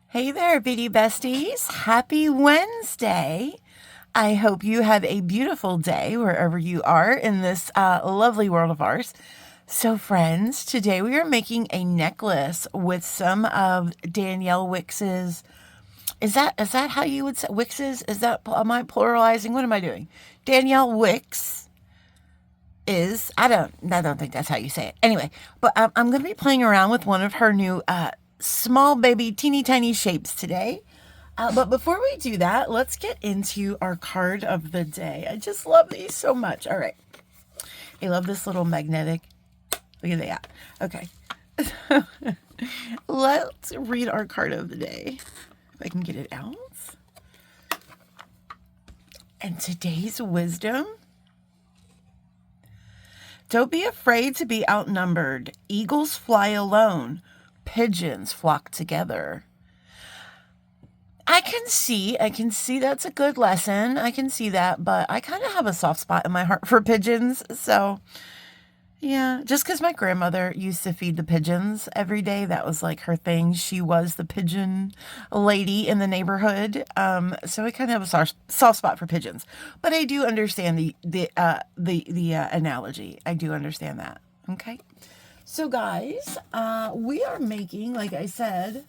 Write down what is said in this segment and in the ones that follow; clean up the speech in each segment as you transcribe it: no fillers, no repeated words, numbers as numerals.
Hey there, beauty besties. Happy Wednesday. I hope you have a beautiful day wherever you are in this lovely world of ours. So, friends, today we are making a necklace with some of Danielle Wickes's. Is that how you would say Wickes's? Am I pluralizing? What am I doing? Danielle Wickes is. I don't think that's how you say it. Anyway, but I'm going to be playing around with one of her new small baby teeny tiny shapes today. But before we do that, let's get into our card of the day. I just love these so much. All right. I love this little magnetic. Look at that. Okay. Let's read our card of the day. If I can get it out. And today's wisdom. Don't be afraid to be outnumbered. Eagles fly alone. Pigeons flock together. I can see that's a good lesson. I can see that, but I kind of have a soft spot in my heart for pigeons. So, yeah, just because my grandmother used to feed the pigeons every day, that was like her thing. She was the pigeon lady in the neighborhood. So I kind of have a soft spot for pigeons. But I do understand the analogy. I do understand that. Okay. So guys, we are making, like I said,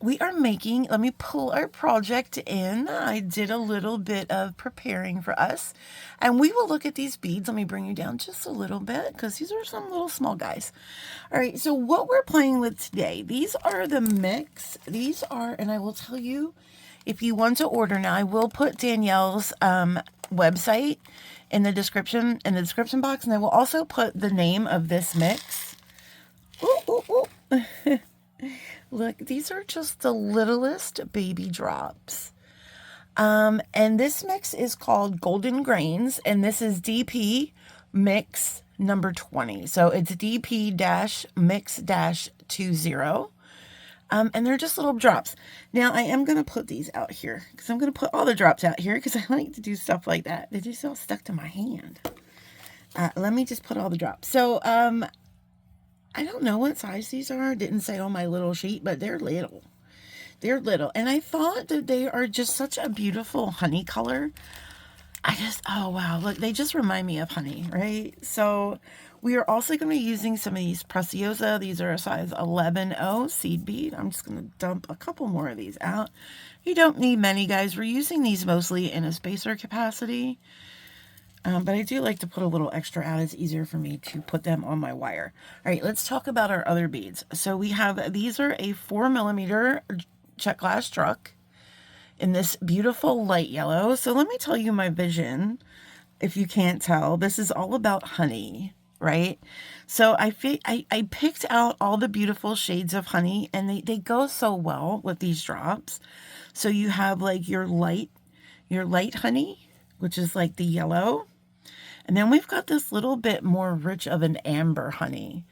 let me pull our project in. I did a little bit of preparing for us. And we will look at these beads. Let me bring you down just a little bit because these are some little small guys. All right, so what we're playing with today, these are the mix. These are, and I will tell you, if you want to order now, I will put Danielle's website in the description box, and I will also put the name of this mix. Ooh, ooh, ooh. Look, these are just the littlest baby drops. And this mix is called Golden Grains, and this is DP Mix number 20. So it's DP-Mix-20. And they're just little drops. Now, I am going to put these out here because I'm going to put all the drops out here because I like to do stuff like that. They just all stuck to my hand. Let me just put all the drops. So, I don't know what size these are. It didn't say on my little sheet, but they're little. They're little. And I thought that they are just such a beautiful honey color. Oh wow, look, they just remind me of honey, right? So we are also going to be using some of these Preciosa. These are a size 11-0 seed bead. I'm just going to dump a couple more of these out. You don't need many, guys. We're using these mostly in a spacer capacity. But I do like to put a little extra out. It's easier for me to put them on my wire. All right, let's talk about our other beads. So we have, these are a 4mm check glass truck in this beautiful light yellow. So let me tell you my vision. If you can't tell, this is all about honey, right? So I picked out all the beautiful shades of honey, and they go so well with these drops. So you have like your light honey, which is like the yellow. And then we've got this little bit more rich of an amber honey.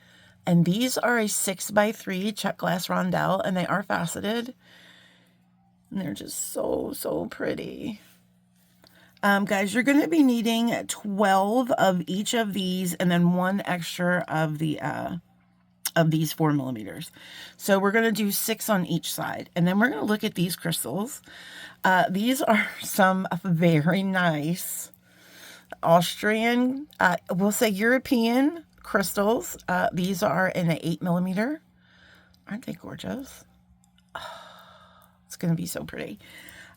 And these are a 6x3 check glass rondelle, and they are faceted. And they're just so, so pretty. Guys, you're going to be needing 12 of each of these and then one extra of the of these 4mm. So we're going to do 6 on each side. And then we're going to look at these crystals. These are some very nice Austrian, we'll say European crystals. These are in an 8mm. Aren't they gorgeous? Oh, it's going to be so pretty.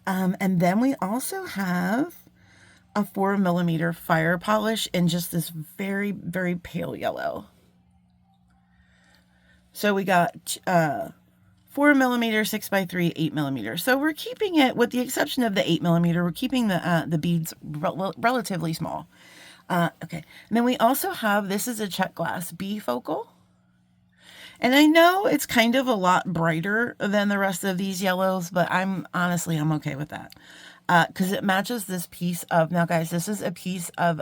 And then we also have a 4mm fire polish in just this very, very pale yellow. So we got 4mm, 6x3, 8mm. So we're keeping it, with the exception of the 8mm, we're keeping the beads relatively small. Okay. And then we also have, this is a check glass bifocal. And I know it's kind of a lot brighter than the rest of these yellows, but I'm okay with that. Because it matches this piece of, now guys, this is a piece of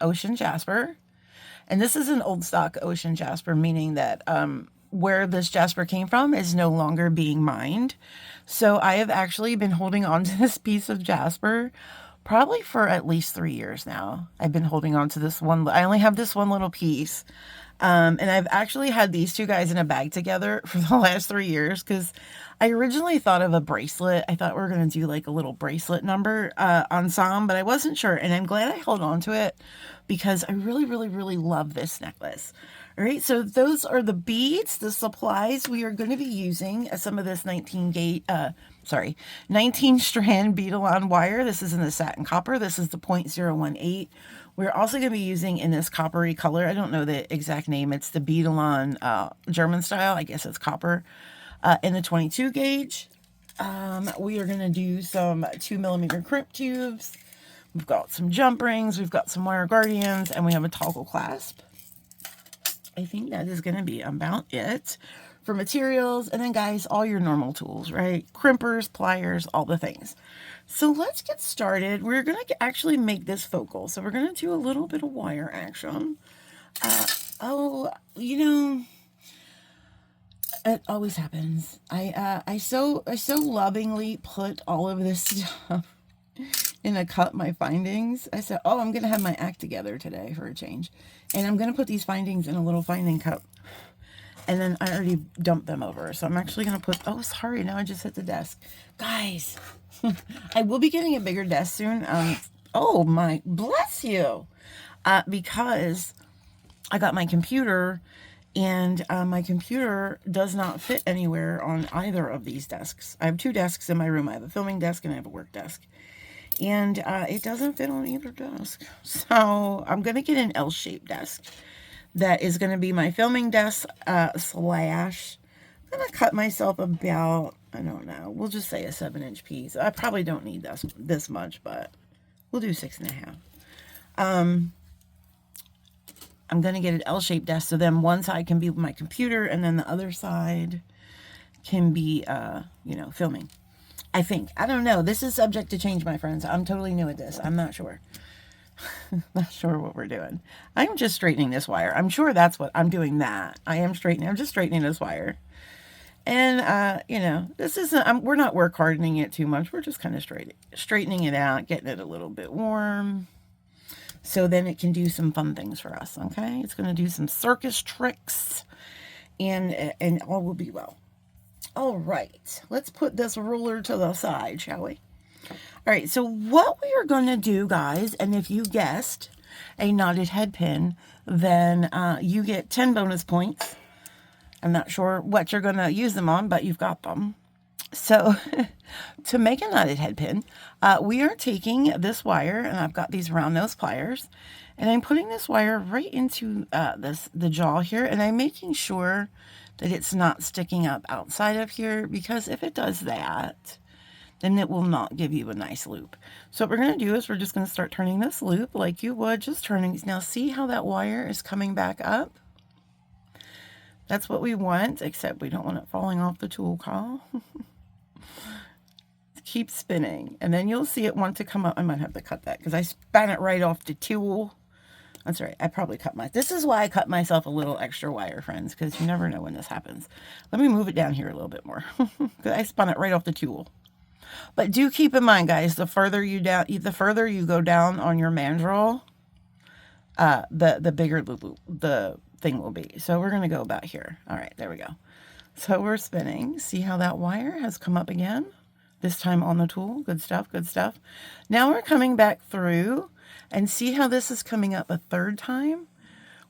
ocean jasper. And this is an old stock ocean jasper, meaning that where this jasper came from is no longer being mined. So I have actually been holding on to this piece of jasper probably for at least 3 years now. I've been holding on to this one. I only have this one little piece. And I've actually had these two guys in a bag together for the last 3 years because I originally thought of a bracelet. I thought we were going to do like a little bracelet number on some, but I wasn't sure. And I'm glad I held on to it because I really, really, really love this necklace. All right, so those are the beads, the supplies. We are going to be using some of this 19 strand bead-along wire. This is in the satin copper. This is the 0.018. We're also going to be using in this coppery color. I don't know the exact name. It's the bead-along German style. I guess it's copper. In the 22 gauge, we are going to do some 2mm crimp tubes. We've got some jump rings. We've got some wire guardians, and we have a toggle clasp. I think that is going to be about it for materials. And then, guys, all your normal tools, right? Crimpers, pliers, all the things. So let's get started. We're going to actually make this focal. So we're going to do a little bit of wire action. It always happens. I so lovingly put all of this stuff in a cup, my findings. I said, oh, I'm going to have my act together today for a change. And I'm going to put these findings in a little finding cup. And then I already dumped them over. So I'm actually going to put, oh, sorry, now I just hit the desk. Guys, I will be getting a bigger desk soon. Oh, my, bless you. Because I got my computer, and my computer does not fit anywhere on either of these desks. I have 2 desks in my room. I have a filming desk and I have a work desk. And it doesn't fit on either desk. So I'm going to get an L-shaped desk. That is going to be my filming desk / I'm going to cut myself about, I don't know, we'll just say a 7-inch piece. I probably don't need this much, but we'll do 6.5. I'm going to get an L-shaped desk, so then one side can be my computer, and then the other side can be, filming. I think. I don't know. This is subject to change, my friends. I'm totally new at this. I'm not sure. Not sure what we're doing. I'm just straightening this wire. I'm sure that's what I'm doing. That I am straightening. I'm just straightening this wire. And, this isn't, we're not work hardening it too much. We're just kind of straightening it out, getting it a little bit warm. So then it can do some fun things for us. Okay. It's going to do some circus tricks, and all will be well. All right, let's put this ruler to the side, shall we? All right, so what we are going to do, guys, and if you guessed a knotted head pin, then you get 10 bonus points. I'm not sure what you're going to use them on, but you've got them. So to make a knotted head pin, we are taking this wire, and I've got these round nose pliers, and I'm putting this wire right into the jaw here, and I'm making sure that it's not sticking up outside of here, because if it does that, then it will not give you a nice loop. So what we're going to do is we're just going to start turning this loop like you would, just turning. Now see how that wire is coming back up? That's what we want, except we don't want it falling off the tool call. Keep spinning, and then you'll see it want to come up. I might have to cut that because I span it right off the tool. That's right. I probably this is why I cut myself a little extra wire, friends, because you never know when this happens. Let me move it down here a little bit more. Because I spun it right off the tool. But do keep in mind, guys, the further you go down on your mandrel, the bigger the thing will be. So we're going to go about here. All right, there we go. So we're spinning. See how that wire has come up again? This time on the tool. Good stuff, good stuff. Now we're coming back through. And see how this is coming up a third time?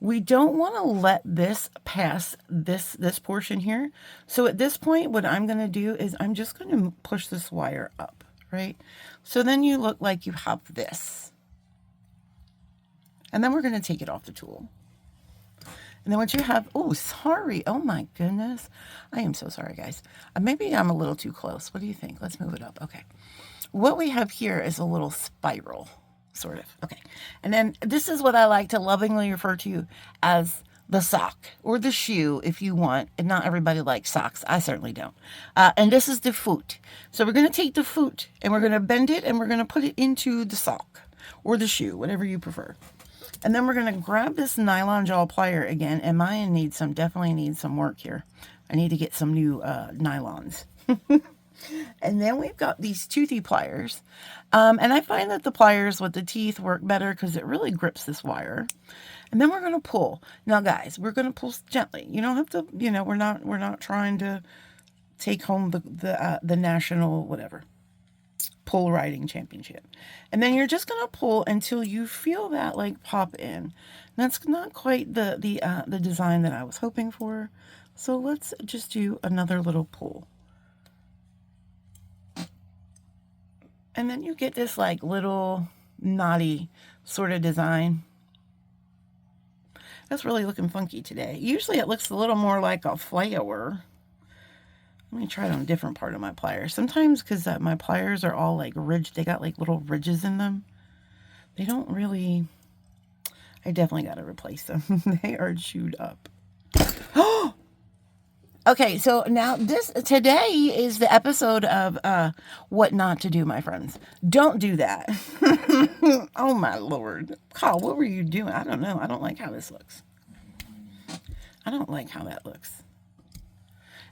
We don't want to let this pass this portion here. So at this point, what I'm going to do is I'm just going to push this wire up, right? So then you look like you have this. And then we're going to take it off the tool. And then what you have, oh, sorry. Oh my goodness. I am so sorry, guys. Maybe I'm a little too close. What do you think? Let's move it up. Okay. What we have here is a little spiral. Sort of. Okay. And then this is what I like to lovingly refer to as the sock or the shoe if you want. And not everybody likes socks. I certainly don't. And this is the foot. So we're going to take the foot and we're going to bend it and we're going to put it into the sock or the shoe, whatever you prefer. And then we're going to grab this nylon jaw plier again. And mine definitely needs some work here. I need to get some new nylons. And then we've got these toothy pliers. And I find that the pliers with the teeth work better because it really grips this wire. And then we're going to pull. Now, guys, we're going to pull gently. You don't have to, you know, we're not trying to take home the national whatever pull riding championship. And then you're just going to pull until you feel that like pop in. That's not quite the design that I was hoping for. So let's just do another little pull. And then you get this like little knotty sort of design. That's really looking funky today. Usually it looks a little more like a flower. Let me try it on a different part of my pliers. Sometimes because my pliers are all like ridged, they got like little ridges in them. They don't really, I definitely got to replace them. They are chewed up. Oh! Okay, so now today is the episode of what not to do, my friends. Don't do that. Oh my Lord. Carl, what were you doing? I don't know. I don't like how this looks. I don't like how that looks.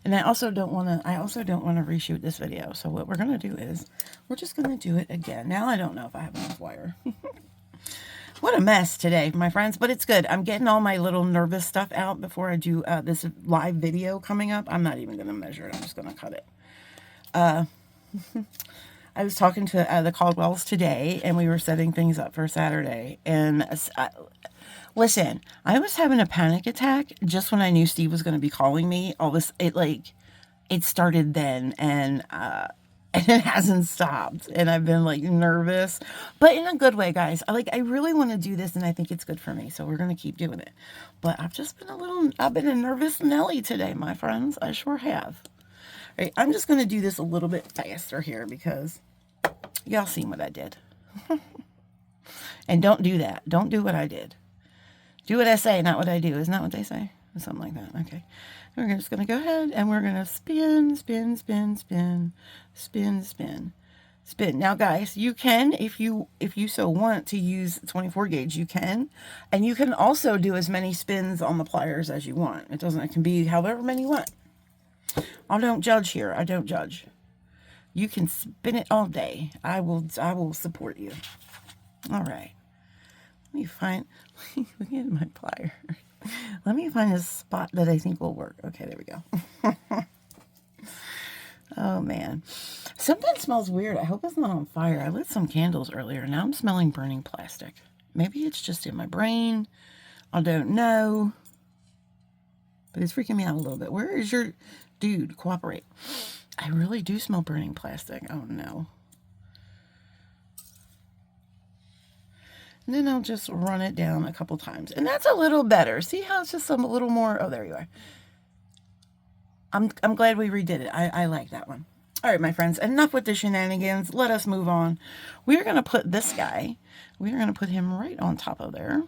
And I also don't want to reshoot this video. So what we're going to do is we're just going to do it again. Now I don't know if I have enough wire. What a mess today, my friends, but it's good. I'm getting all my little nervous stuff out before I do this live video coming up. I'm not even going to measure it. I'm just going to cut it. I was talking to the Caldwells today, and we were setting things up for Saturday. And listen, I was having a panic attack just when I knew Steve was going to be calling me. It started then, and it hasn't stopped, and I've been like nervous, but in a good way, guys. I really want to do this, and I think it's good for me, so we're going to keep doing it. But I've been a nervous Nelly today, my friends. I sure have. All right, I'm just going to do this a little bit faster here because y'all seen what I did. And don't do that. Don't do what I did. Do what I say, not what I do. Isn't that what they say? Or something like that. Okay. We're just going to go ahead and we're going to spin, spin, spin, spin, spin, spin, spin. Now, guys, you can, if you so want to use 24 gauge, you can. And you can also do as many spins on the pliers as you want. It can be however many you want. I don't judge here. I don't judge. You can spin it all day. I will support you. All right. Let me find, look at my plier. Let me find a spot that I think will work. Okay, there we go. Oh, man. Something smells weird. I hope it's not on fire. I lit some candles earlier. Now I'm smelling burning plastic. Maybe it's just in my brain. I don't know. But it's freaking me out a little bit. Where is your... Dude, cooperate. I really do smell burning plastic. Oh, no. And then I'll just run it down a couple times. And that's a little better. See how it's just a little more... Oh, there you are. I'm glad we redid it. I like that one. All right, my friends. Enough with the shenanigans. Let us move on. We're going to put this guy... We're going to put him right on top of there.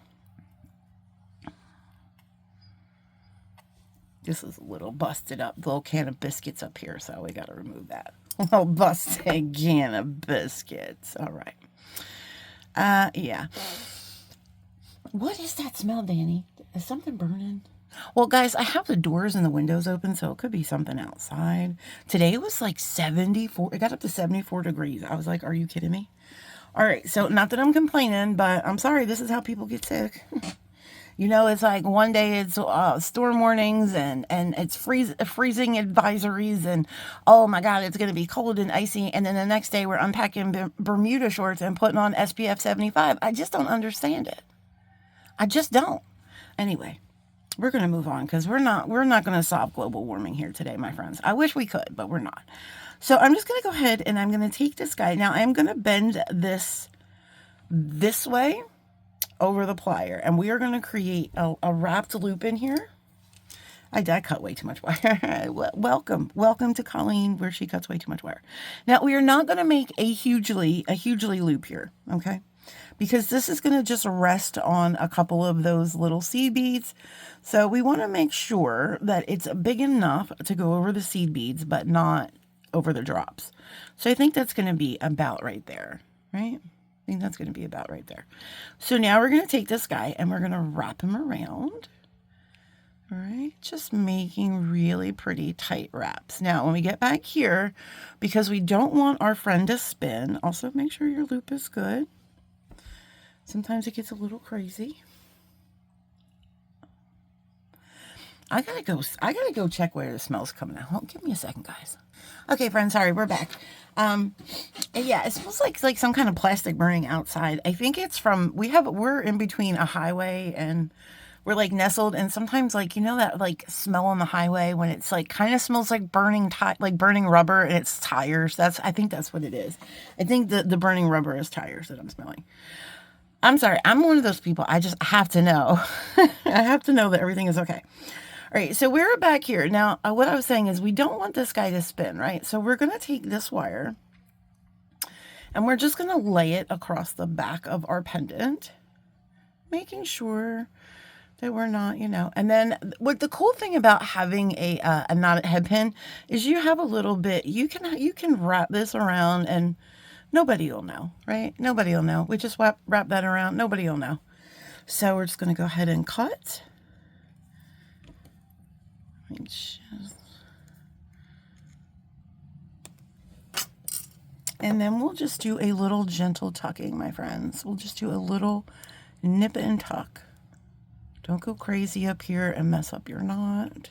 This is a little busted up. Little can of biscuits up here, so we got to remove that. Little busted can of biscuits. All right. Yeah. What is that smell, Danny? Is something burning? Well, guys, I have the doors and the windows open, so it could be something outside. Today it was like 74. It got up to 74 degrees. I was like, are you kidding me? All right, so not that I'm complaining, but I'm sorry. This is how people get sick. You know, it's like one day it's storm warnings and it's freezing advisories and, oh my God, it's going to be cold and icy. And then the next day we're unpacking Bermuda shorts and putting on SPF 75. I just don't understand it. I just don't. Anyway, we're going to move on because we're not going to solve global warming here today, my friends. I wish we could, but we're not. So I'm just going to go ahead and I'm going to take this guy. Now I'm going to bend this way over the plier, and we are going to create a wrapped loop in here. I cut way too much wire. Welcome to Colleen, where she cuts way too much wire. Now we are not going to make a hugely loop here, okay? Because this is going to just rest on a couple of those little seed beads. So we want to make sure that it's big enough to go over the seed beads, but not over the drops. So I think that's going to be about right there, right? I think that's going to be about right there. So now we're going to take this guy and we're going to wrap him around. All right, just making really pretty tight wraps. Now, when we get back here, because we don't want our friend to spin, also make sure your loop is good. Sometimes it gets a little crazy. I gotta go check where the smell's coming out. Hold, give me a second, guys. Okay, friends, sorry, we're back. Yeah, it smells like some kind of plastic burning outside. I think it's from, we're in between a highway and we're like nestled, and sometimes like, you know that like smell on the highway when it's like kind of smells like burning burning rubber and it's tires. I think that's what it is. I think the burning rubber is tires that I'm smelling. I'm sorry, I'm one of those people. I just have to know. I have to know that everything is okay. All right, so we're back here. Now, what I was saying is we don't want this guy to spin, right? So we're going to take this wire and we're just going to lay it across the back of our pendant, making sure that we're not, you know. And then what the cool thing about having a knotted head pin is you have a little bit, you can wrap this around and nobody will know, right? Nobody will know. We just wrap that around, nobody will know. So we're just going to go ahead and cut. And then we'll just do a little gentle tucking, my friends. We'll just do a little nip and tuck. Don't go crazy up here and mess up your knot.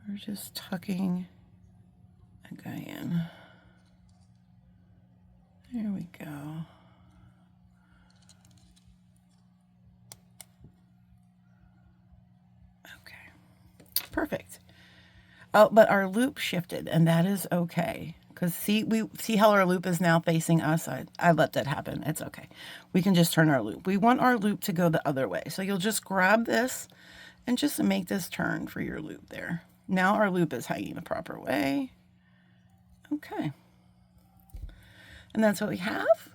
We're just tucking a guy in. There we go. Perfect. Oh, but our loop shifted, and that is okay. Because we see how our loop is now facing us. I let that happen. It's okay. We can just turn our loop. We want our loop to go the other way. So you'll just grab this and just make this turn for your loop there. Now our loop is hanging the proper way. Okay. And that's what we have.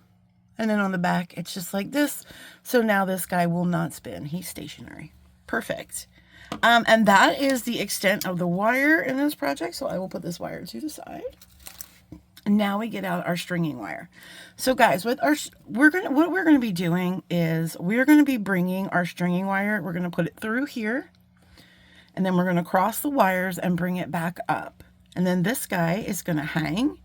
And then on the back, it's just like this. So now this guy will not spin. He's stationary. Perfect. And that is the extent of the wire in this project. So I will put this wire to the side. And now we get out our stringing wire. So guys, what we're going to be doing is we're going to be bringing our stringing wire. We're going to put it through here. And then we're going to cross the wires and bring it back up. And then this guy is going to hang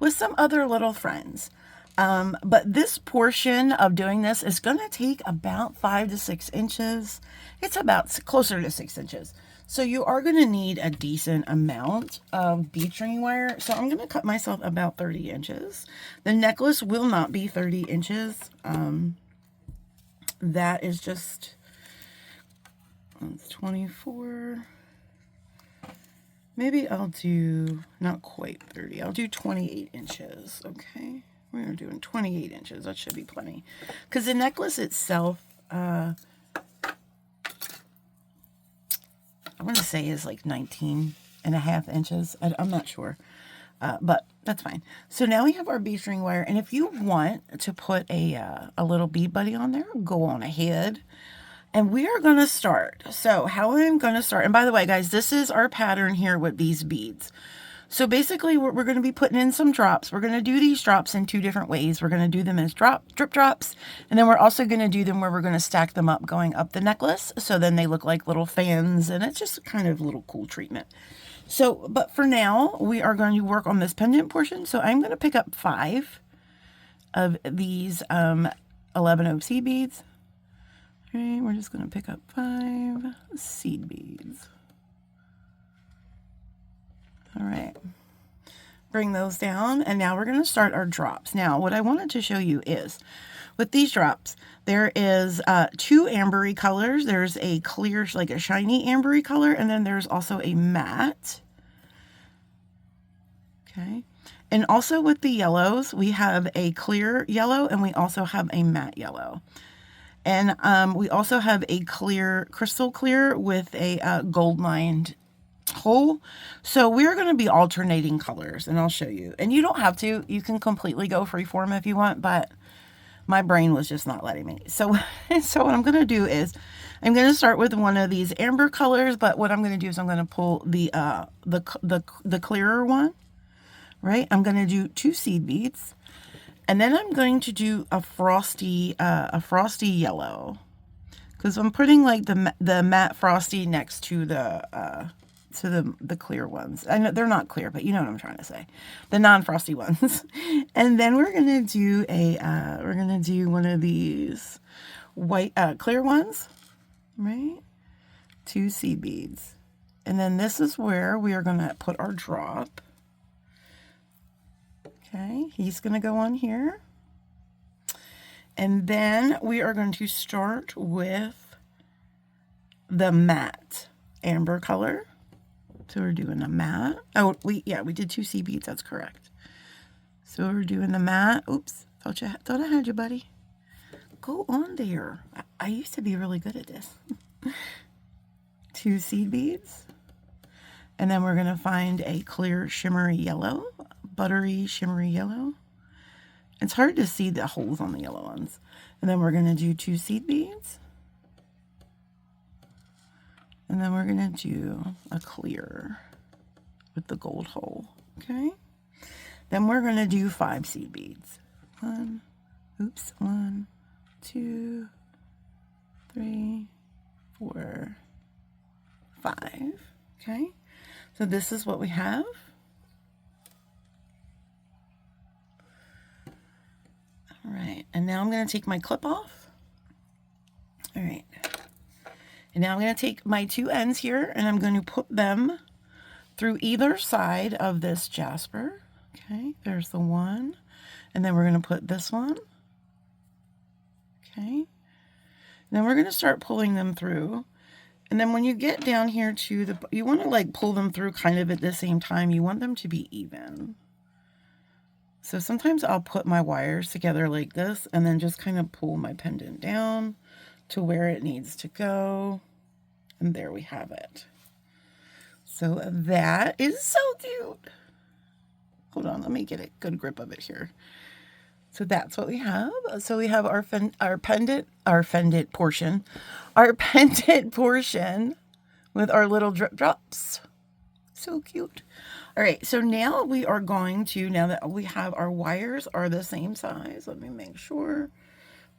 with some other little friends. But this portion of doing this is going to take about 5 to 6 inches. It's about closer to 6 inches. So you are going to need a decent amount of bead stringing wire. So I'm going to cut myself about 30 inches. The necklace will not be 30 inches. That is just, it's 24. Maybe I'll do, not quite 30. I'll do 28 inches, okay? We're doing 28 inches. That should be plenty. Because the necklace itself, I want to say is like 19.5 inches. I'm not sure. But that's fine. So now we have our bead string wire. And if you want to put a little bead buddy on there, go on ahead. And we are going to start. So how I'm going to start. And by the way, guys, this is our pattern here with these beads. So basically, we're going to be putting in some drops. We're going to do these drops in 2 different ways. We're going to do them as drip drops. And then we're also going to do them where we're going to stack them up going up the necklace. So then they look like little fans. And it's just kind of a little cool treatment. So, but for now, we are going to work on this pendant portion. So I'm going to pick up 5 of these 11 OC beads. All right, we're just going to pick up 5 seed beads. All right, bring those down, and now we're going to start our drops. Now, what I wanted to show you is, with these drops, there is 2 ambery colors. There's a clear, like a shiny ambery color, and then there's also a matte. Okay, and also with the yellows, we have a clear yellow, and we also have a matte yellow. And we also have a clear, crystal clear with a gold-lined hole. So we're going to be alternating colors, and I'll show you. And you don't have to. You can completely go freeform if you want, but my brain was just not letting me. So what I'm going to do is I'm going to start with one of these amber colors, but what I'm going to do is I'm going to pull the clearer one, right? I'm going to do 2 seed beads, and then I'm going to do a frosty yellow. because I'm putting like the matte frosty next to the clear ones. I know they're not clear, but you know what I'm trying to say, the non-frosty ones. And then we're gonna do one of these white clear ones, right? 2 seed beads, and then this is where we are gonna put our drop. Okay, he's gonna go on here, and then we are going to start with the matte amber color. So we're doing the matte. Oh, we did 2 seed beads. That's correct. So we're doing the matte. Oops, thought I had you, buddy. Go on there. I used to be really good at this. 2 seed beads, and then we're gonna find a clear shimmery yellow, buttery shimmery yellow. It's hard to see the holes on the yellow ones. And then we're gonna do 2 seed beads. And then we're going to do a clear with the gold hole, okay? Then we're going to do 5 seed beads. 1, 2, 3, 4, 5, okay? So this is what we have. All right, and now I'm going to take my clip off. All right. And now I'm going to take my 2 ends here and I'm going to put them through either side of this jasper. Okay, there's the one. And then we're going to put this one. Okay. And then we're going to start pulling them through. And then when you get down here to the, you want to like pull them through kind of at the same time. You want them to be even. So sometimes I'll put my wires together like this and then just kind of pull my pendant down to where it needs to go. And there we have it. So that is so cute. Hold on, let me get a good grip of it here. So that's what we have. So we have our pendant portion with our little drip drops. So cute. All right, so now we are going to, now that we have our wires are the same size, let me make sure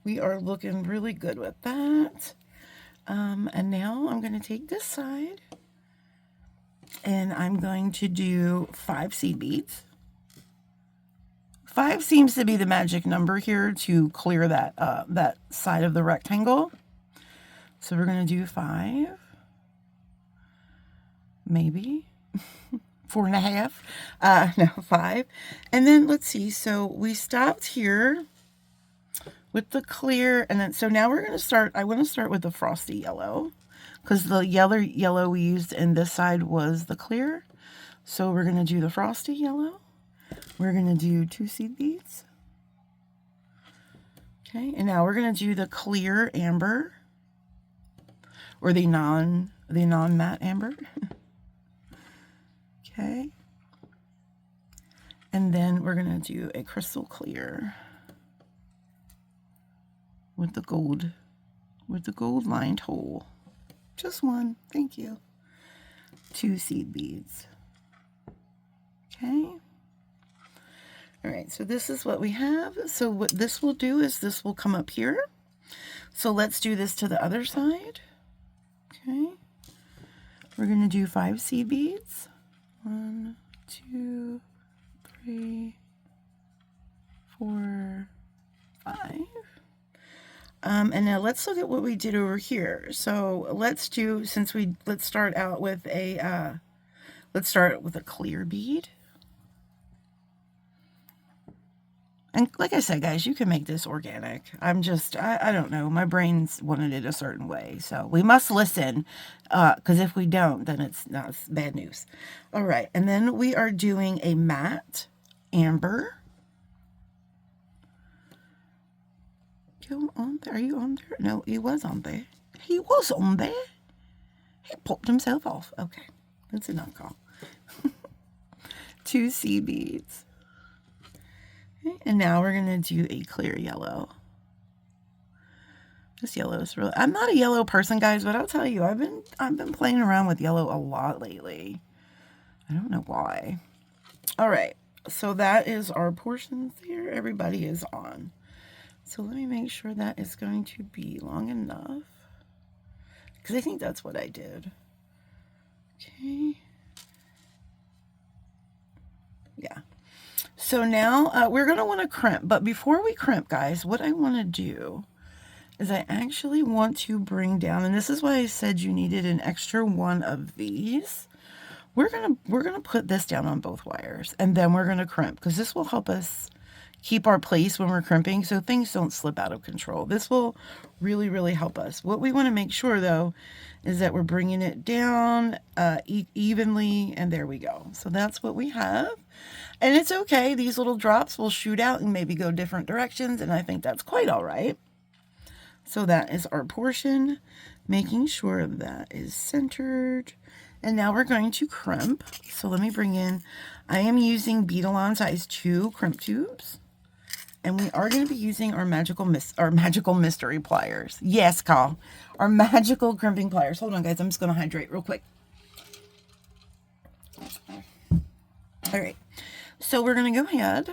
we are looking really good with that. And now I'm going to take this side and I'm going to do 5 seed beads. 5 seems to be the magic number here to clear that, that side of the rectangle. So we're going to do 5, maybe 4.5, no, 5. And then let's see, so we stopped here with the clear, and then so now we're going to start, I want to start with the frosty yellow because the yellow we used in this side was the clear. So we're going to do the frosty yellow. We're going to do 2 seed beads. Okay, and now we're going to do the clear amber or the non-matte amber. Okay. And then we're going to do a crystal clear with the gold lined hole. Just 1, thank you. 2 seed beads. Okay. All right, so this is what we have. So what this will do is this will come up here. So let's do this to the other side. Okay. We're going to do 5 seed beads. 1, 2, 3, 4, 5. And now let's look at what we did over here. So let's do, let's start out with a, clear bead. And like I said, guys, you can make this organic. I don't know. My brain's wanted it a certain way. So we must listen, because if we don't, then it's bad news. All right. And then we are doing a matte amber. Go on there. Are you on there? No, he was on there. He was on there. He popped himself off. Okay. That's a knock-off. 2 seed beads. Okay, and now we're going to do a clear yellow. This yellow is really, I'm not a yellow person, guys, but I'll tell you, I've been playing around with yellow a lot lately. I don't know why. All right. So that is our portions here. Everybody is on. So let me make sure that is going to be long enough. because I think that's what I did. Okay. Yeah. So now we're going to want to crimp. But before we crimp, guys, what I want to do is I actually want to bring down, and this is why I said you needed an extra one of these. We're gonna put this down on both wires, and then we're gonna crimp, because this will help us keep our place when we're crimping so things don't slip out of control. This will really, really help us. What we want to make sure, though, is that we're bringing it down evenly, and there we go. So that's what we have. And it's okay. These little drops will shoot out and maybe go different directions, and I think that's quite all right. So that is our portion, making sure that is centered. And now we're going to crimp. So let me bring in, I am using Beading size 2 crimp tubes. And we are going to be using our magical mystery pliers. Yes, Carl. Our magical crimping pliers. Hold on, guys. I'm just going to hydrate real quick. All right. So we're going to go ahead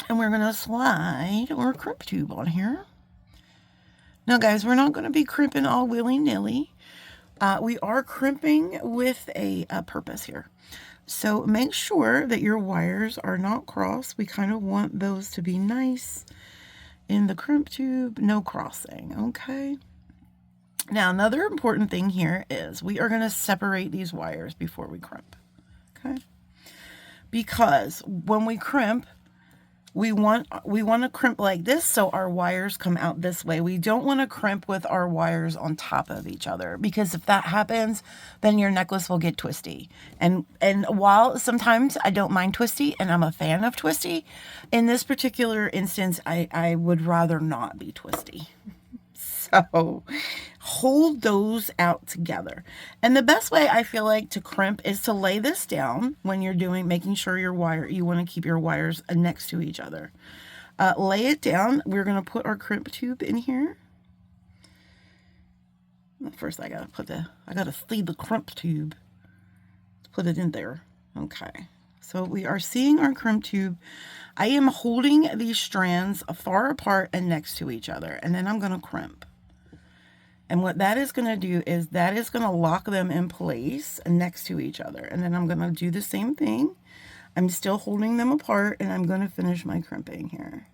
and we're going to slide our crimp tube on here. Now, guys, we're not going to be crimping all willy-nilly. We are crimping with a purpose here. So make sure that your wires are not crossed. We kind of want those to be nice in the crimp tube, no crossing, okay? Now, another important thing here is we are going to separate these wires before we crimp, okay? Because when we crimp, we want to crimp like this so our wires come out this way. We don't want to crimp with our wires on top of each other, because if that happens, then your necklace will get twisty. And while sometimes I don't mind twisty and I'm a fan of twisty, in this particular instance, I would rather not be twisty. So hold those out together. And the best way I feel like to crimp is to lay this down when you're making sure you want to keep your wires next to each other. Lay it down. We're going to put our crimp tube in here. First, I gotta sleeve the crimp tube. Let's put it in there. Okay. So we are seeing our crimp tube. I am holding these strands far apart and next to each other, and then I'm going to crimp. And what that is going to do is that is going to lock them in place next to each other. And then I'm going to do the same thing. I'm still holding them apart, and I'm going to finish my crimping here.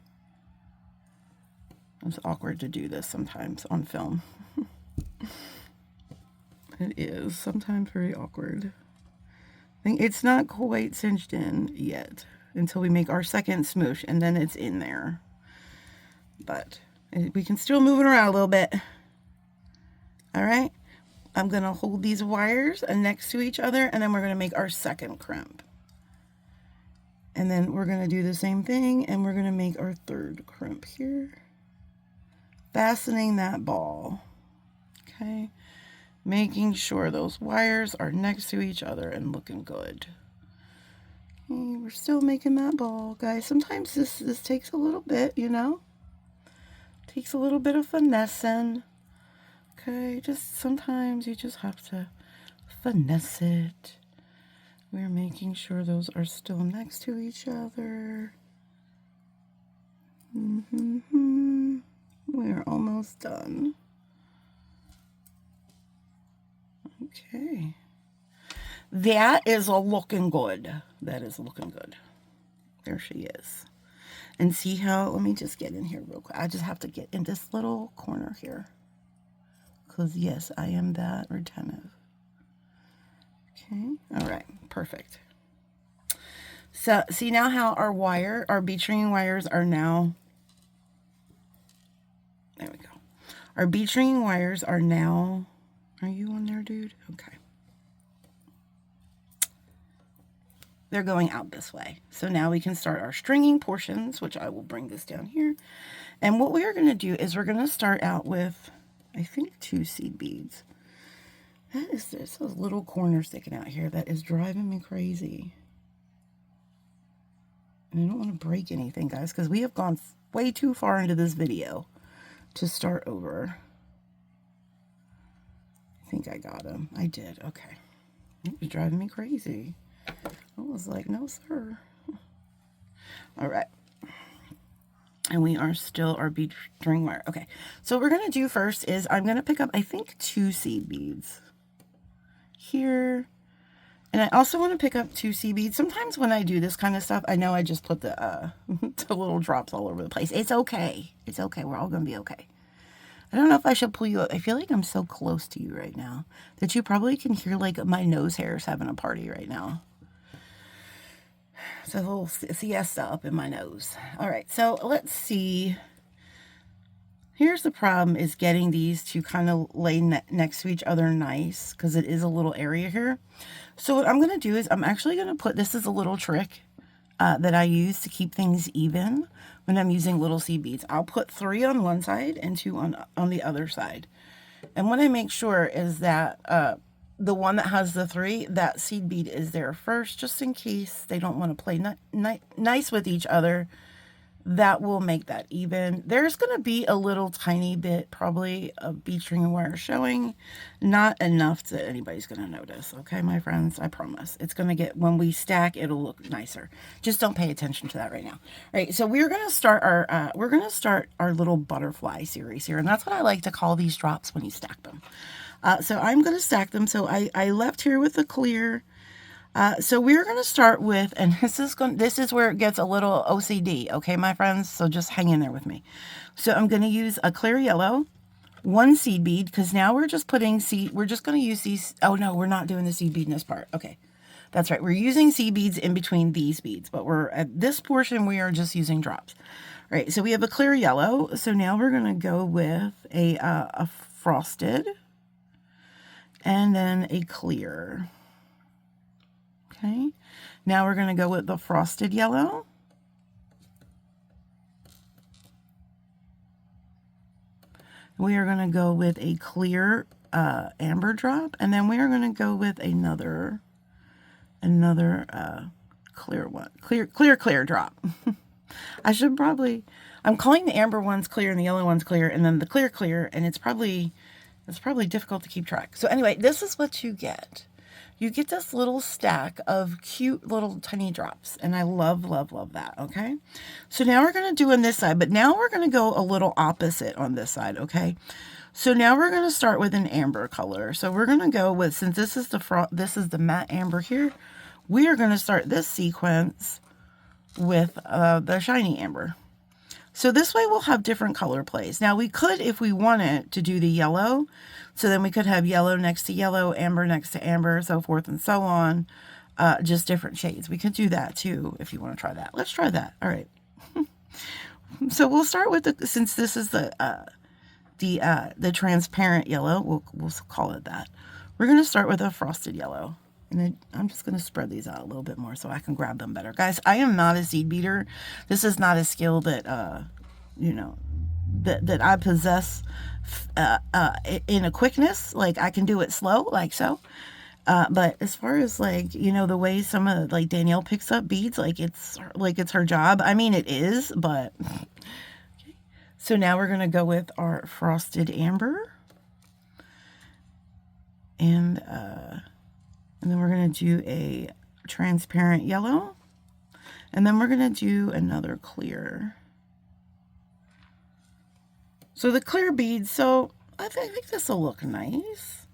It's awkward to do this sometimes on film. It is sometimes very awkward. I think it's not quite cinched in yet until we make our second smoosh, and then it's in there. But we can still move it around a little bit. All right, I'm going to hold these wires next to each other, and then we're going to make our second crimp. And then we're going to do the same thing, and we're going to make our third crimp here. Fastening that ball. Okay, making sure those wires are next to each other and looking good. Okay, we're still making that ball, guys. Sometimes this takes a little bit, you know. Takes a little bit of finessing. Okay, just sometimes you just have to finesse it. We're making sure those are still next to each other. We're almost done. Okay. That is looking good. That is looking good. There she is. And see how, let me just get in here real quick. I just have to get in this little corner here. Because, yes, I am that retentive. Okay, all right, perfect. So, see now how our bead stringing wires are now, there we go. Our bead stringing wires are now, are you on there, dude? Okay. They're going out this way. So now we can start our stringing portions, which I will bring this down here. And what we are going to do is we're going to start out with, I think, 2 seed beads. There's those little corners sticking out here that is driving me crazy. And I don't want to break anything, guys, because we have gone way too far into this video to start over. I think I got them. I did. Okay. It was driving me crazy. I was like, no, sir. All right. And we are still our bead string wire. Okay, so what we're going to do first is I'm going to pick up, I think, 2 seed beads here. And I also want to pick up 2 seed beads. Sometimes when I do this kind of stuff, I know I just put the, the little drops all over the place. It's okay. It's okay. We're all going to be okay. I don't know if I should pull you up. I feel like I'm so close to you right now that you probably can hear like my nose hairs having a party right now. It's a little siesta up in my nose. All right, so let's see. Here's the problem, is getting these to kind of lay next to each other nice, because it is a little area here. So what I'm going to do is I'm actually going to put, this is a little trick that I use to keep things even when I'm using little seed beads. I'll put 3 on one side and 2 on the other side. And what I make sure is that the one that has the 3, that seed bead is there first, just in case they don't want to play nice with each other. That will make that even. There's going to be a little tiny bit probably of bead string and wire showing. Not enough that anybody's going to notice. Okay, my friends, I promise. It's going to get, when we stack, it'll look nicer. Just don't pay attention to that right now. All right, so we're going to start our little butterfly series here. And that's what I like to call these drops when you stack them. So I'm going to stack them. So I left here with the clear. So we're going to start with, and this is where it gets a little OCD, okay, my friends? So just hang in there with me. So I'm going to use a clear yellow, 1 seed bead, because now we're just putting we're just going to use these. Oh no, we're not doing the seed bead in this part. Okay, that's right. We're using seed beads in between these beads, but we're at this portion, we are just using drops. All right, so we have a clear yellow. So now we're going to go with a frosted and then a clear. Okay, now we're going to go with the frosted yellow. We are going to go with a clear amber drop, and then we are going to go with another clear one, clear drop. I'm calling the amber ones clear and the yellow ones clear, and then the clear, and it's probably difficult to keep track. So anyway, this is what you get. You get this little stack of cute little tiny drops, and I love that, okay? So now we're going to do on this side, but now we're going to go a little opposite on this side, okay? So now we're going to start with an amber color. So we're going to go with, since this is the matte amber here, we are going to start this sequence with the shiny amber. So this way we'll have different color plays. Now we could, if we wanted to do the yellow, so then we could have yellow next to yellow, amber next to amber, so forth and so on. Just different shades. We could do that too if you want to try that. Let's try that. All right. So we'll start with since this is the transparent yellow, we'll call it that. We're going to start with a frosted yellow. And then I'm just going to spread these out a little bit more so I can grab them better. Guys, I am not a seed beater. This is not a skill that, that I possess in a quickness. Like, I can do it slow, like so. But as far as, like, the way some of, like, Danielle picks up beads, like it's her job. I mean, it is, but... Okay. So now we're going to go with our frosted amber. And then we're going to do a transparent yellow. And then we're going to do another clear. So the clear beads, so I think this will look nice.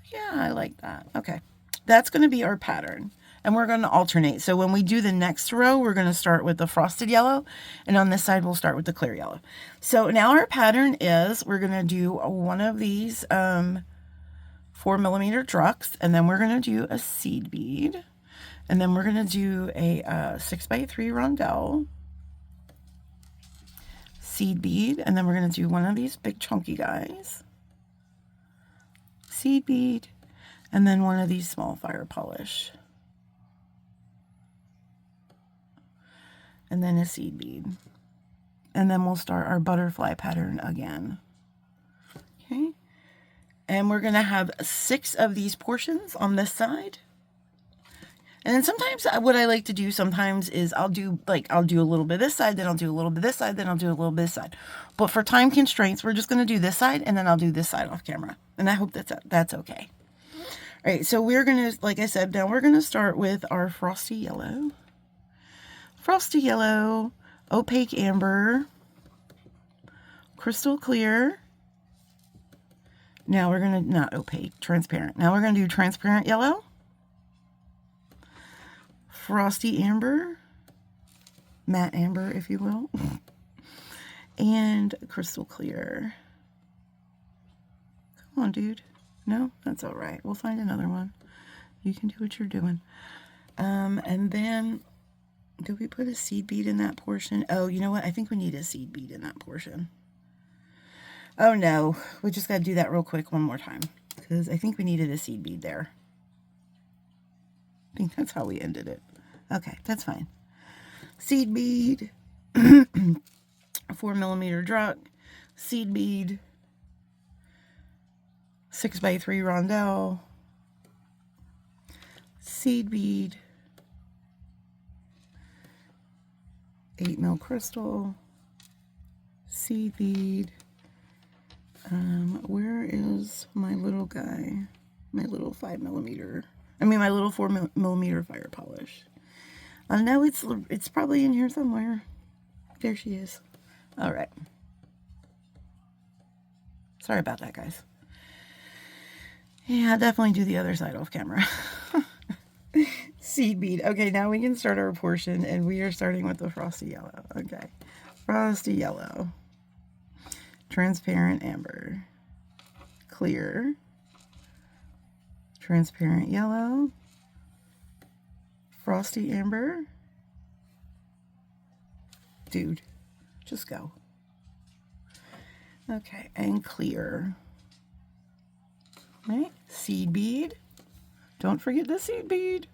Yeah, I like that. Okay, that's going to be our pattern. And we're going to alternate. So when we do the next row, we're going to start with the frosted yellow. And on this side, we'll start with the clear yellow. So now our pattern is, we're going to do one of these 4mm drucks, and then we're going to do a seed bead, and then we're going to do a 6x3 rondelle, seed bead, and then we're going to do one of these big chunky guys, seed bead, and then one of these small fire polish, and then a seed bead, and then we'll start our butterfly pattern again. Okay. And we're going to have 6 of these portions on this side. And then sometimes what I like to do sometimes is I'll do a little bit this side, then I'll do a little bit this side, then I'll do a little bit this side. But for time constraints, we're just going to do this side, and then I'll do this side off camera. And I hope that's okay. All right, so we're going to, like I said, now we're going to start with our frosty yellow. Frosty yellow. opaque amber, crystal clear. Now we're going to, not opaque, transparent. Now we're going to do transparent yellow, frosty amber, matte amber, if you will, and crystal clear. Come on, dude. No, that's all right. We'll find another one. You can do what you're doing. And then, did we put a seed bead in that portion? Oh, you know what? I think we need a seed bead in that portion. Oh, no. We just got to do that real quick one more time, because I think we needed a seed bead there. I think that's how we ended it. Okay, that's fine. Seed bead, 4mm drop, seed bead, 6x3 rondelle, seed bead, 8mm crystal, seed bead. Where is my little guy? My little 5mm. I mean, my little 4mm fire polish. I know it's probably in here somewhere. There she is. All right. Sorry about that, guys. Yeah, I'll definitely do the other side off camera. Seed bead. Okay, now we can start our portion, and we are starting with the frosty yellow. Okay. Frosty yellow. Transparent amber. Clear. Transparent yellow. Frosty amber. Dude, just go. Okay, and clear. Right, seed bead. Don't forget the seed bead.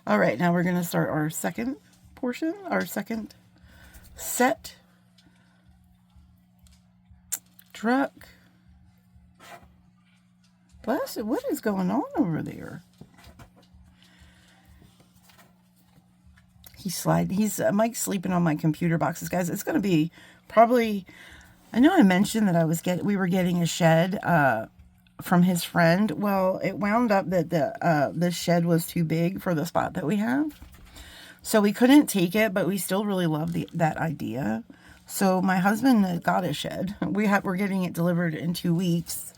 All right, now we're going to start our second portion, our second set. Truck. Bless it, what is going on over there? Mike's sleeping on my computer boxes, guys. It's going to be probably, I know I mentioned that we were getting a shed from his friend. Well, it wound up that the shed was too big for the spot that we have. So we couldn't take it, but we still really love that idea. So my husband got a shed. We're getting it delivered in 2 weeks.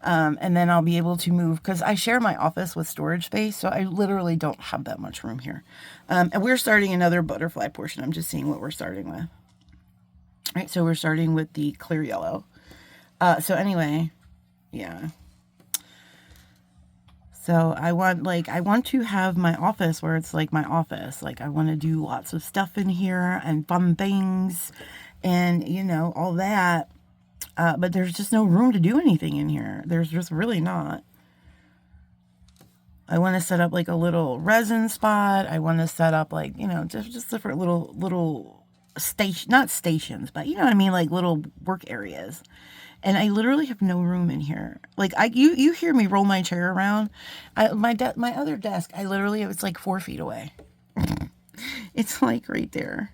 And then I'll be able to move, because I share my office with storage space, so I literally don't have that much room here. And we're starting another butterfly portion. I'm just seeing what we're starting with. All right, so we're starting with the clear yellow. So anyway, yeah. So I want to have my office where it's like my office. Like, I want to do lots of stuff in here and fun things and, you know, all that. But there's just no room to do anything in here. There's just really not. I want to set up like a little resin spot. I want to set up like, you know, just different little station, not stations, but you know what I mean? Like little work areas. And I literally have no room in here. Like you hear me roll my chair around. My other desk, it's like 4 feet away. It's like right there.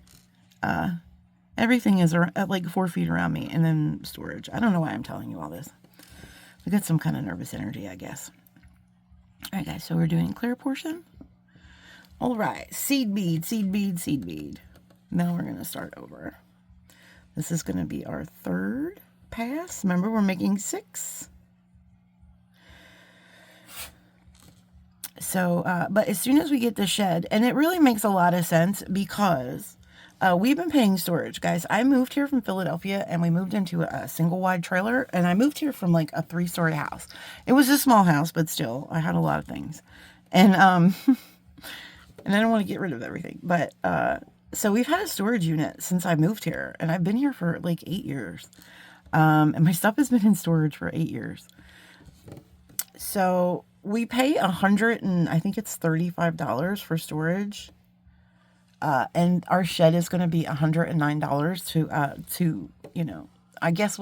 Everything is like 4 feet around me, and then storage. I don't know why I'm telling you all this. I got some kind of nervous energy, I guess. All right, guys, so we're doing clear portion. All right, seed bead, seed bead, seed bead. Now we're going to start over. This is going to be our third pass. Remember, we're making 6. So, but as soon as we get the shed, and it really makes a lot of sense because we've been paying storage, guys. I moved here from Philadelphia, and we moved into a single wide trailer, and I moved here from like a 3-story house. It was a small house, but still, I had a lot of things, and and I don't want to get rid of everything. But so we've had a storage unit since I moved here, and I've been here for like 8 years, and my stuff has been in storage for 8 years. So we pay I think it's $35 for storage. And our shed is going to be $109 to, you know, I guess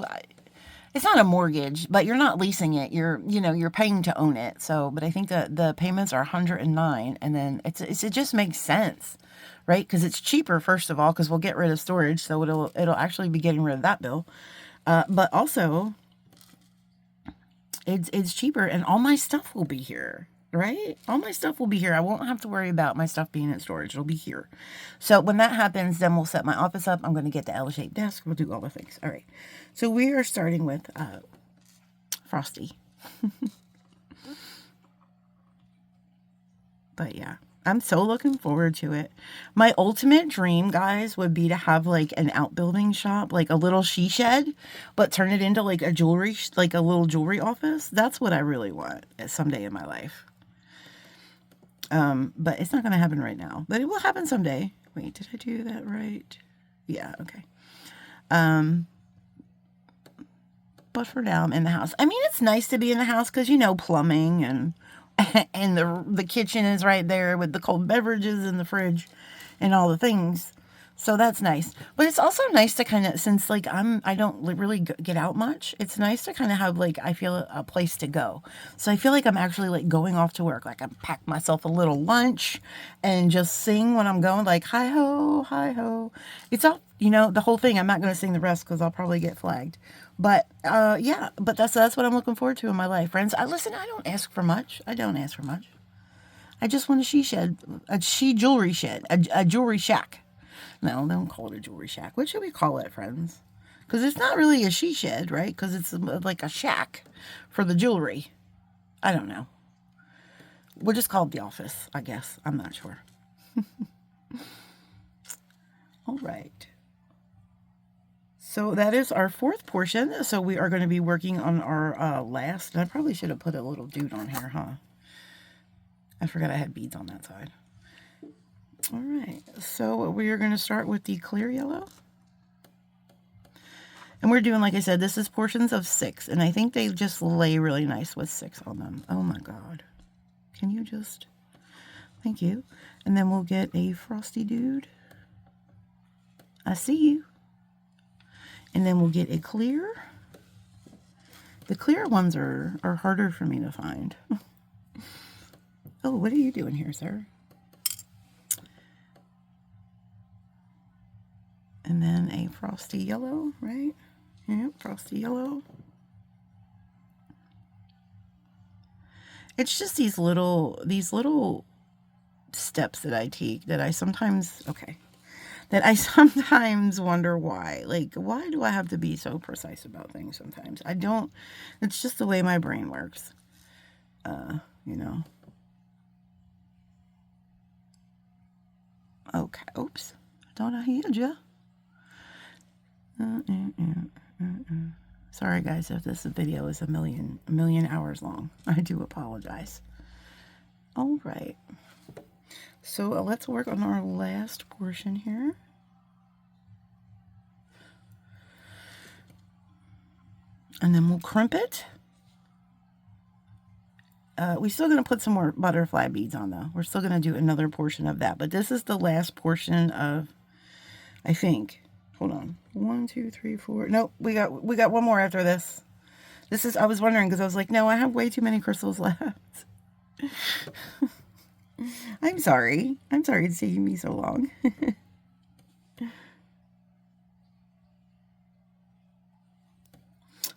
it's not a mortgage, but you're not leasing it. You're paying to own it. So, but I think the payments are $109, and then it just makes sense, right? Because it's cheaper, first of all, because we'll get rid of storage. So it'll actually be getting rid of that bill. But also it's cheaper, and all my stuff will be here. right? All my stuff will be here. I won't have to worry about my stuff being in storage. It'll be here. So when that happens, then we'll set my office up. I'm going to get the L-shaped desk. We'll do all the things. All right. So we are starting with Frosty. But yeah, I'm so looking forward to it. My ultimate dream, guys, would be to have like an outbuilding shop, like a little she shed, but turn it into like a jewelry, like a little jewelry office. That's what I really want someday in my life. But it's not going to happen right now, but it will happen someday. Wait, did I do that right? Yeah, okay. But for now, I'm in the house. I mean, it's nice to be in the house because, you know, plumbing and the kitchen is right there with the cold beverages in the fridge and all the things. So that's nice. But it's also nice to kind of, since like I don't really get out much, it's nice to kind of have like, I feel a place to go. So I feel like I'm actually like going off to work. Like I pack myself a little lunch and just sing when I'm going, like, hi ho, hi ho. It's all, you know, the whole thing. I'm not going to sing the rest because I'll probably get flagged. But yeah, but that's what I'm looking forward to in my life, friends. Listen, I don't ask for much. I don't ask for much. I just want a she jewelry shed, a jewelry shack. No, don't call it a jewelry shack. What should we call it, friends? Because it's not really a she shed, right? Because it's like a shack for the jewelry. I don't know. We'll just call it the office, I guess. I'm not sure. All right. So that is our fourth portion. So we are going to be working on our last. And I probably should have put a little dude on here, huh? I forgot I had beads on that side. All right. So we are going to start with the clear yellow. And we're doing, like I said, this is portions of 6. And I think they just lay really nice with 6 on them. Oh my God. Can you just... Thank you. And then we'll get a frosty dude. I see you. And then we'll get a clear. The clear ones are harder for me to find. Oh, what are you doing here, sir? And then a frosty yellow, right? Yep, frosty yellow. It's just these little steps that I take that I sometimes, that I sometimes wonder why. Like, why do I have to be so precise about things sometimes? I don't, it's just the way my brain works. You know. Okay, oops. Don't I hear you? Sorry guys if this video is a million hours long. I do apologize. All right. So let's work on our last portion here. And then we'll crimp it. We're still going to put some more butterfly beads on though. We're still going to do another portion of that. But this is the last portion of, I think. Hold on. 1, 2, 3, 4. Nope, we got one more after this. This is, I was wondering because I was like, no, I have way too many crystals left. I'm sorry. I'm sorry it's taking me so long.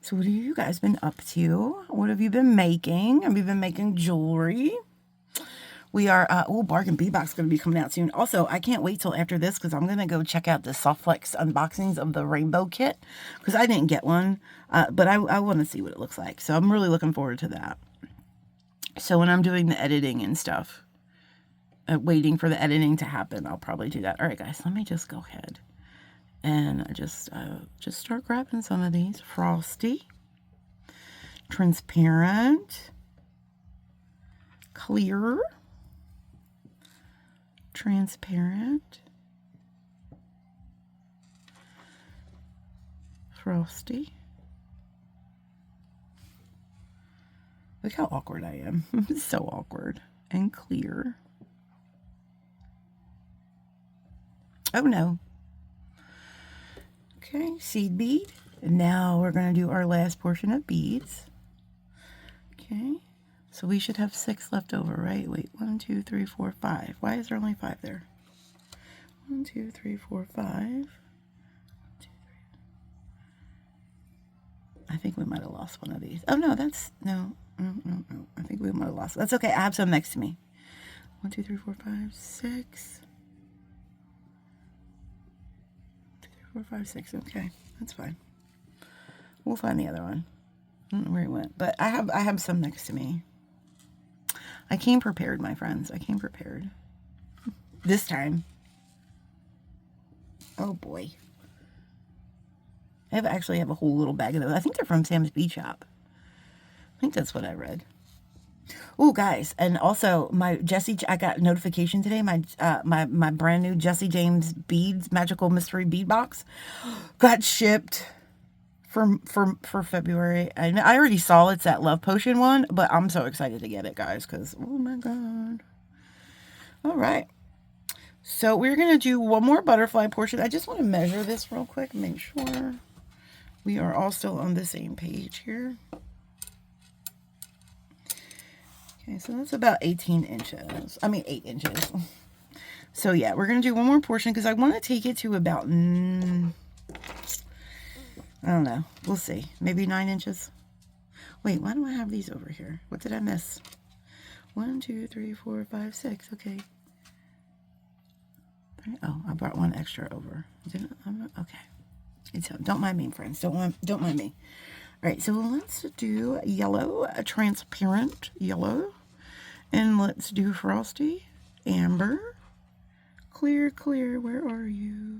So what have you guys been up to? What have you been making? Have you been making jewelry? We are, Bargain Bee Box is going to be coming out soon. Also, I can't wait till after this because I'm going to go check out the Soft Flex unboxings of the rainbow kit because I didn't get one, but I want to see what it looks like. So I'm really looking forward to that. So when I'm doing the editing and stuff, waiting for the editing to happen, I'll probably do that. All right, guys, let me just go ahead and just start grabbing some of these. Frosty, transparent, clear, transparent, frosty. Look how awkward I am. So awkward. And clear. Oh no. Okay, seed bead. And now we're going to do our last portion of beads. Okay. So we should have 6 left over, right? Wait, 1, 2, 3, 4, 5. Why is there only 5 there? 1, 2, 3, 4, 5. 1, 2, 3. I think we might have lost one of these. Oh no, no. No. I think we might have lost. That's okay. I have some next to me. 1, 2, 3, 4, 5, 6. 2, 3, 4, 5, 6. Okay, that's fine. We'll find the other one. I don't know where he went, but I have some next to me. I came prepared, my friends. I came prepared. This time. Oh boy. I actually have a whole little bag of those. I think they're from Sam's Bead Shop. I think that's what I read. Oh, guys, and also my I got notification today. My brand new Jesse James beads, magical mystery bead box, got shipped for February. I already saw it's that Love Potion one, but I'm so excited to get it, guys, because oh my god. All right. So we're going to do one more butterfly portion. I just want to measure this real quick, make sure we are all still on the same page here. Okay, so that's about 18 inches. I mean, 8 inches. So yeah, we're going to do one more portion because I want to take it to about, I don't know. We'll see. Maybe 9 inches. Wait, why do I have these over here? What did I miss? 1, 2, 3, 4, 5, 6. Okay. Oh, I brought one extra over. Okay. Don't mind me, friends. Don't mind me. All right, so let's do yellow, a transparent yellow. And let's do frosty, amber, clear, where are you?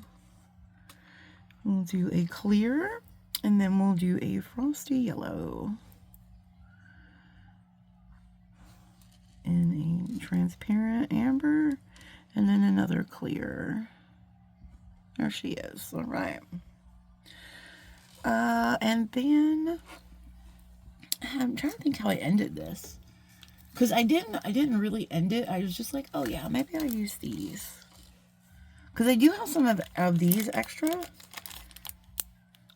We'll do a clear, and then we'll do a frosty yellow. And a transparent amber, and then another clear. There she is. All right. And then I'm trying to think how I ended this, because I didn't really end it. I was just like, oh yeah, maybe I'll use these, because I do have some of these extra.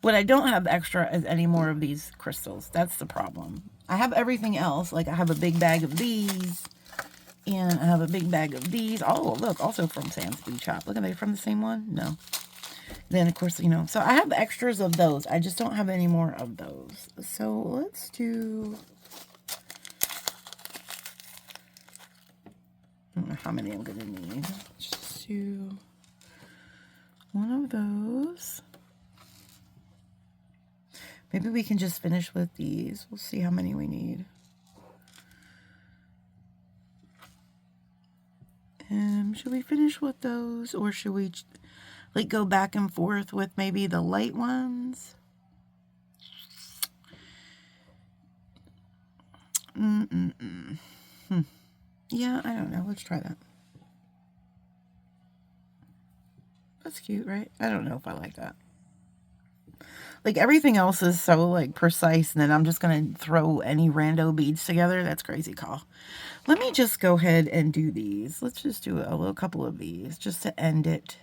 What I don't have extra is any more of these crystals. That's the problem. I have everything else. Like I have a big bag of these, and I have a big bag of these. Oh, look, also from Sam's Bead Shop. Look, are they from the same one? No. Then, of course, so I have extras of those. I just don't have any more of those. So let's do, I don't know how many I'm going to need. Let's just do one of those. Maybe we can just finish with these. We'll see how many we need. Should we finish with those, or should we like go back and forth with maybe the light ones? Yeah, I don't know. Let's try that. That's cute, right? I don't know if I like that. Like everything else is so like precise, and then I'm just going to throw any rando beads together. That's crazy call. Let me just go ahead and do these. Let's just do a little couple of these just to end it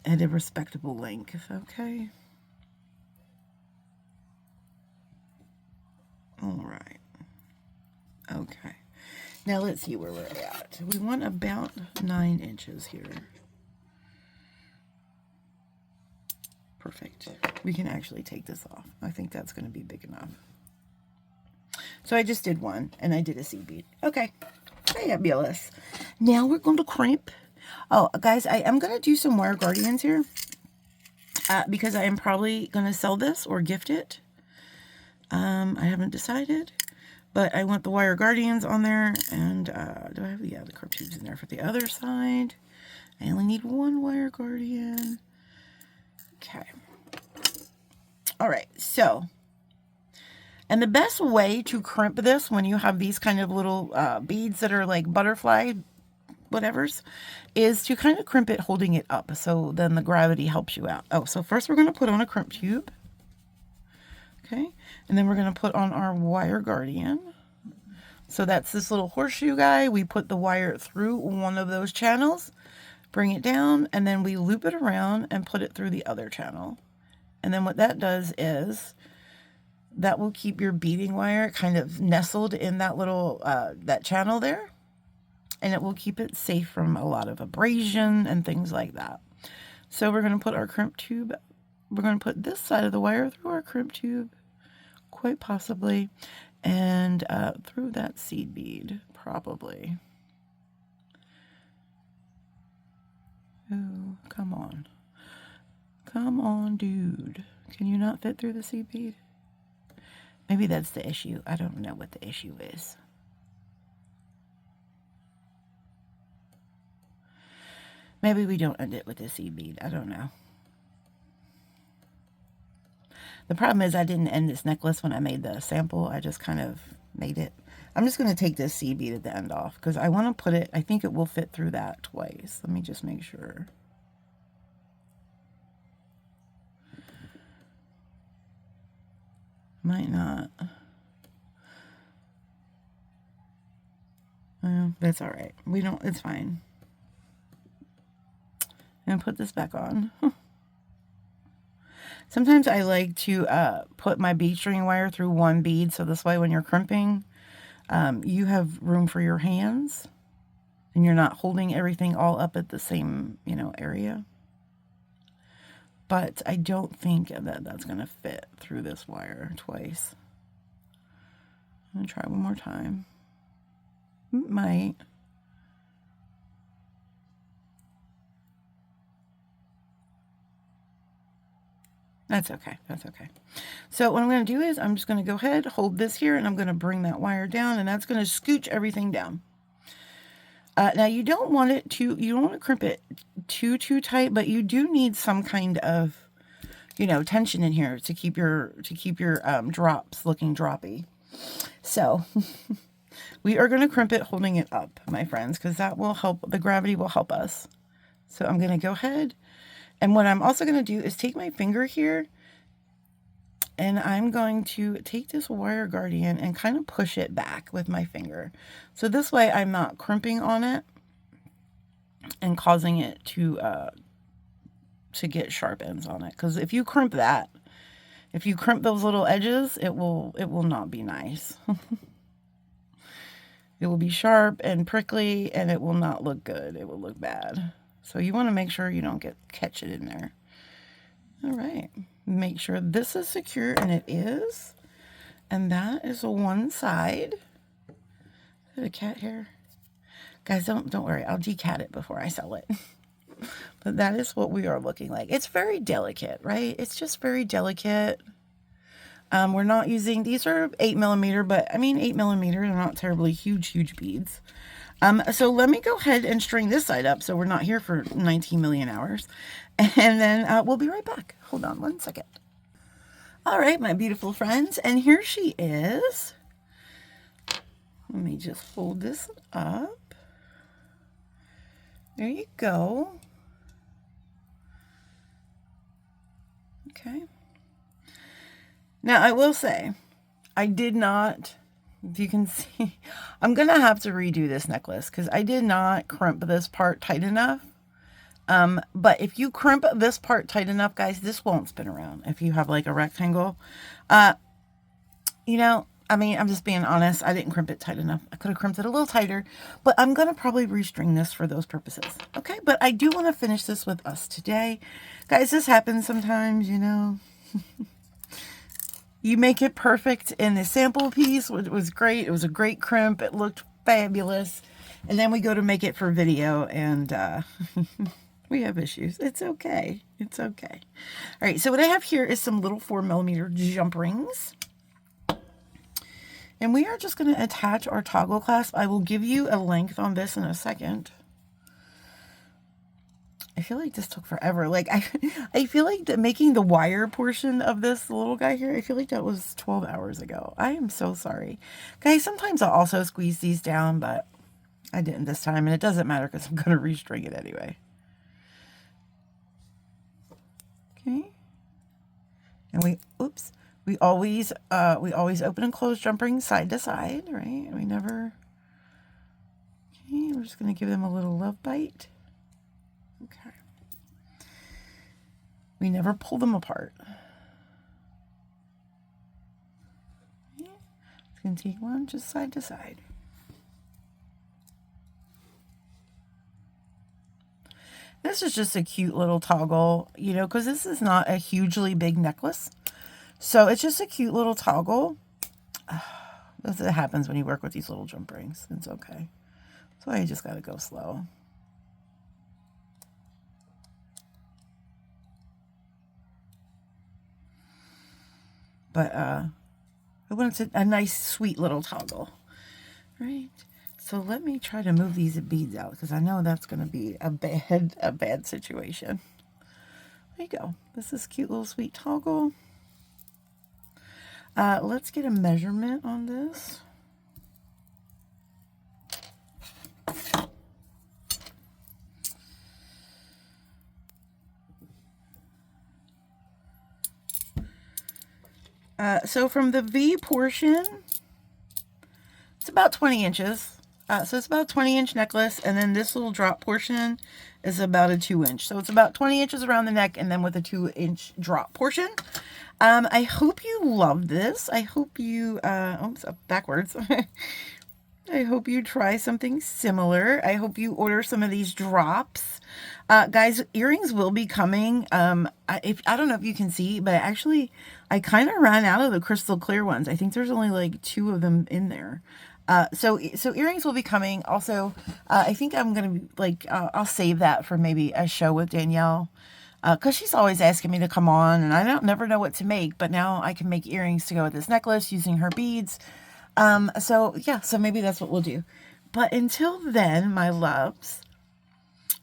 at a respectable length, okay? All right. Okay. Now let's see where we're at. We want about 9 inches here. Perfect. We can actually take this off. I think that's going to be big enough. So I just did one, and I did a seed bead. Okay. Fabulous. Now we're going to crimp. Oh, guys, I am going to do some wire guardians here. Because I am probably going to sell this or gift it. I haven't decided. But I want the wire guardians on there. And do I have the curved tubes in there for the other side? I only need one wire guardian. Okay. All right. So, and the best way to crimp this when you have these kind of little beads that are like butterfly whatevers is to kind of crimp it holding it up. So then the gravity helps you out. Oh, so first we're going to put on a crimp tube. Okay. And then we're going to put on our wire guardian. So that's this little horseshoe guy. We put the wire through one of those channels, bring it down, and then we loop it around and put it through the other channel. And then what that does is that will keep your beading wire kind of nestled in that little, that channel there. And it will keep it safe from a lot of abrasion and things like that. So we're going to put our crimp tube, we're going to put this side of the wire through our crimp tube, quite possibly. and through that seed bead, probably. Oh, come on. Come on, dude. Can you not fit through the seed bead? Maybe that's the issue. I don't know what the issue is. Maybe we don't end it with the seed bead. I don't know. The problem is I didn't end this necklace when I made the sample. I just kind of made it. I'm just going to take this seed bead at the end off because I want to put it, I think it will fit through that twice. Let me just make sure. Might not. Well, that's all right. We don't, it's fine. And put this back on. Sometimes I like to put my bead string wire through one bead, so this way when you're crimping, you have room for your hands, and you're not holding everything all up at the same, area. But I don't think that that's going to fit through this wire twice. I'm going to try one more time. It might. That's okay. That's okay. So what I'm going to do is I'm just going to go ahead, hold this here, and I'm going to bring that wire down, and that's going to scooch everything down. Now you don't want it to, you don't want to crimp it too tight, but you do need some kind of, tension in here to keep your drops looking droppy. So we are going to crimp it holding it up, my friends, because that will help. The gravity will help us. So I'm going to go ahead. And what I'm also going to do is take my finger here and I'm going to take this wire guardian and kind of push it back with my finger. So this way I'm not crimping on it and causing it to get sharp ends on it. Because if you crimp that, if you crimp those little edges, it will not be nice. It will be sharp and prickly and it will not look good. It will look bad. So you want to make sure you don't catch it in there. All right. Make sure this is secure, and it is. And that is one side. Is it a cat hair? Guys, don't worry. I'll decat it before I sell it. But that is what we are looking like. It's very delicate, right? It's just very delicate. We're not using, these are 8mm, but I mean 8mm are not terribly huge beads. So let me go ahead and string this side up so we're not here for 19 million hours. And then we'll be right back. Hold on one second. All right, my beautiful friends. And here she is. Let me just fold this up. There you go. Okay. Now, I will say, I did not... If you can see, I'm going to have to redo this necklace because I did not crimp this part tight enough. But if you crimp this part tight enough, guys, this won't spin around if you have like a rectangle. I mean, I'm just being honest. I didn't crimp it tight enough. I could have crimped it a little tighter, but I'm going to probably restring this for those purposes. Okay, but I do want to finish this with us today. Guys, this happens sometimes, You make it perfect in the sample piece, which was great. It was a great crimp. It looked fabulous. And then we go to make it for video and we have issues. It's okay. It's okay. All right, so what I have here is some little 4mm jump rings. And we are just going to attach our toggle clasp. I will give you a length on this in a second. I feel like this took forever. Like I feel like making the wire portion of this little guy here, I feel like that was 12 hours ago. I am so sorry. Guys, sometimes I'll also squeeze these down, but I didn't this time, and it doesn't matter because I'm going to restring it anyway. Okay. And we always open and close jump rings side to side, right? We never. Okay, we're just going to give them a little love bite. Okay. We never pull them apart. Okay. Just going to take one just side to side. This is just a cute little toggle, because this is not a hugely big necklace. So it's just a cute little toggle. That's what happens when you work with these little jump rings. It's okay. So I just got to go slow. But I want a nice, sweet little toggle. Right. So let me try to move these beads out because I know that's going to be a bad situation. There you go. This is cute little sweet toggle. Let's get a measurement on this. So from the V portion, it's about 20 inches. So it's about a 20-inch necklace, and then this little drop portion is about a 2-inch. So it's about 20 inches around the neck, and then with a 2-inch drop portion. I hope you love this. I hope you, oops, backwards. I hope you try something similar. I hope you order some of these drops. Guys, earrings will be coming. I don't know if you can see, but actually, I kind of ran out of the crystal clear ones. I think there's only like 2 of them in there. So earrings will be coming. Also, I think I'm going to be like, I'll save that for maybe a show with Danielle. Because she's always asking me to come on, and I never know what to make, but now I can make earrings to go with this necklace using her beads. So maybe that's what we'll do. But until then, my loves,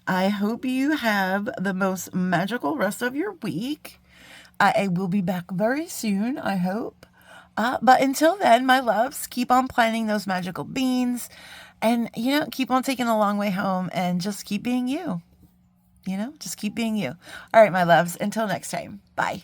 I hope you have the most magical rest of your week. I will be back very soon, I hope. But until then, my loves, keep on planting those magical beans and, keep on taking a long way home and just keep being you. Just keep being you. All right, my loves, until next time. Bye.